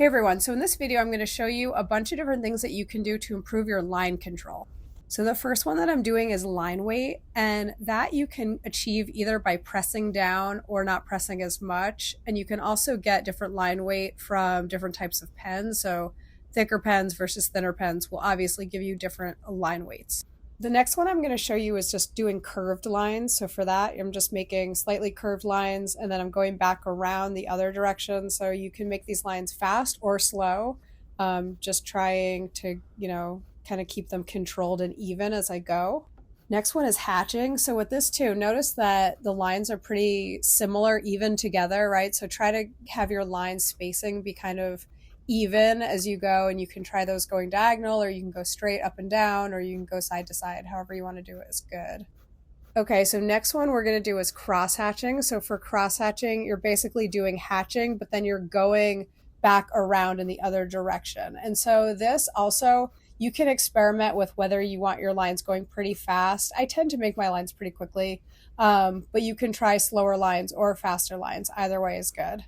Hey everyone, so in this video I'm going to show you a bunch of different things that you can do to improve your line control. So the first one that I'm doing is line weight, and that you can achieve either by pressing down or not pressing as much. And you can also get different line weight from different types of pens. So thicker pens versus thinner pens will obviously give you different line weights. The next one I'm going to show you is just doing curved lines. So for that, I'm just making slightly curved lines and then I'm going back around the other direction. So you can make these lines fast or slow, just trying to, kind of keep them controlled and even as I go. Next one is hatching. So with this too, notice that the lines are pretty similar, even together, right? So try to have your line spacing be kind of even as you go, and you can try those going diagonal, or you can go straight up and down, or you can go side to side. However you want to do it is good. Okay, so next one we're going to do is crosshatching. So for crosshatching, you're basically doing hatching, but then you're going back around in the other direction. And so this also, you can experiment with whether you want your lines going pretty fast. I tend to make my lines pretty quickly, but you can try slower lines or faster lines. Either way is good.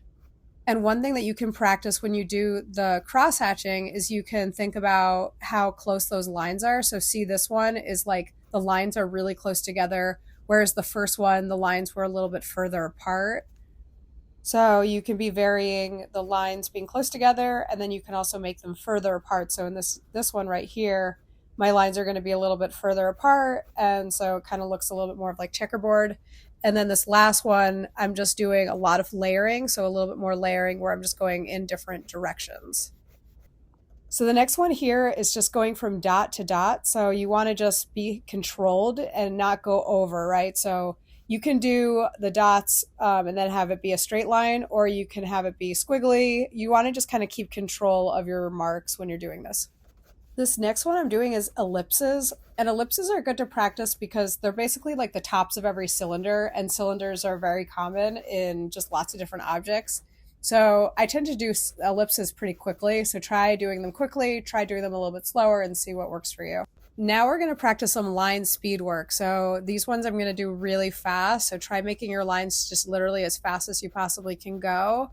And one thing that you can practice when you do the cross-hatching is you can think about how close those lines are. So see, this one is like the lines are really close together, whereas the first one, the lines were a little bit further apart. So you can be varying the lines being close together, and then you can also make them further apart. So in this one right here, my lines are going to be a little bit further apart, and so it kind of looks a little bit more of like checkerboard. And then this last one, I'm just doing a lot of layering, so a little bit more layering where I'm just going in different directions. So the next one here is just going from dot to dot. So you want to just be controlled and not go over, right? So you can do the dots and then have it be a straight line, or you can have it be squiggly. You want to just kind of keep control of your marks when you're doing this. This next one I'm doing is ellipses, and ellipses are good to practice because they're basically like the tops of every cylinder, and cylinders are very common in just lots of different objects. So I tend to do ellipses pretty quickly, so try doing them quickly, try doing them a little bit slower, and see what works for you. Now we're going to practice some line speed work. So these ones I'm going to do really fast, so try making your lines just literally as fast as you possibly can go.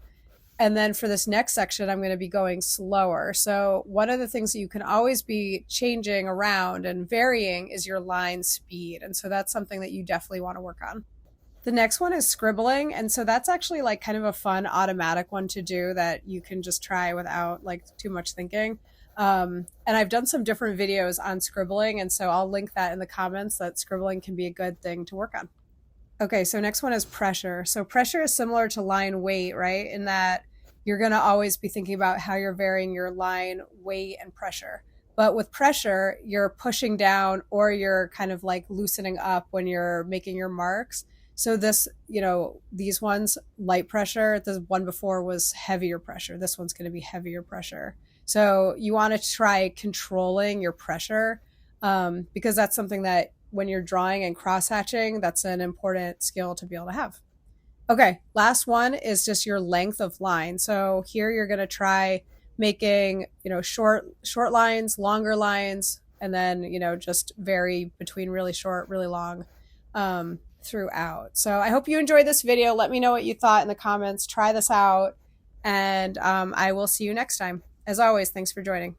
And then for this next section, I'm going to be going slower. So one of the things that you can always be changing around and varying is your line speed. And so that's something that you definitely want to work on. The next one is scribbling. And so that's actually like kind of a fun automatic one to do that you can just try without like too much thinking. And I've done some different videos on scribbling. And so I'll link that in the comments, that scribbling can be a good thing to work on. Okay, so next one is pressure. So pressure is similar to line weight, right? In that you're going to always be thinking about how you're varying your line weight and pressure. But with pressure, you're pushing down or you're kind of like loosening up when you're making your marks. So this, these ones, light pressure, the one before was heavier pressure. This one's going to be heavier pressure. So you want to try controlling your pressure because that's something that when you're drawing and cross-hatching, that's an important skill to be able to have. Okay, last one is just your length of line. So here you're going to try making, short lines, longer lines, and then, just vary between really short, really long throughout. So I hope you enjoyed this video. Let me know what you thought in the comments. Try this out, and I will see you next time. As always, thanks for joining.